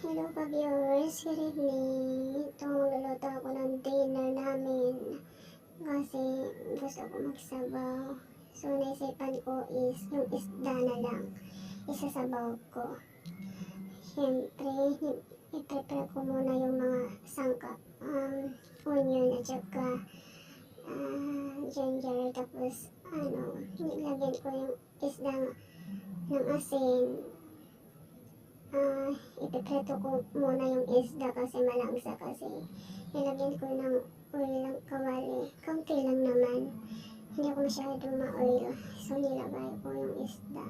Hello ka-viewers, good evening. Ito, magluluto ako ng dinner namin kasi gusto ko magsabaw. So, naisipan ko is yung isda na lang isasabaw ko. Siyempre, i-prepare ko muna yung mga sangkap. Onion at saka ginger. Tapos, nilagyan ko yung isda ng asin. Ipipreto ko muna yung isda kasi malangsa kasi nilagyan ko ng oil ng kawali. Kaunti lang naman. Hindi ko masyadong ma-oil. So nilagay ko yung isda.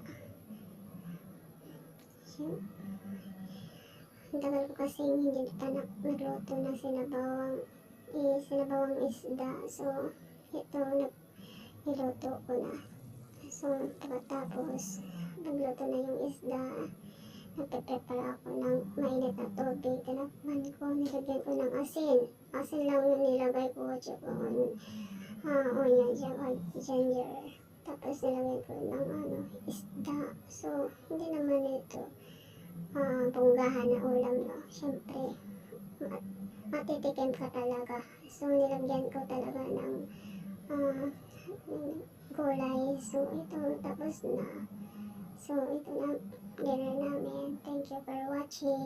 So, ang tagal ko kasi hindi pa nagluto ng sinabawang isda. So ito, niluto ko na. So pagkatapos, pagluto na yung isda, nagpe-prepare ako ng mainit na tubig. Tinakpan ko, nilagyan ko ng asin. Asin lang yung nilagay ko at saka onion, saka ginger. Tapos nilagyan ko ng isda. So, hindi naman ito bunggahan na ulam, no? Siyempre, matitikim ka talaga. So, nilagyan ko talaga ng gulay. So, ito, tapos na. So, ito na dinner namin. Thank you for watching.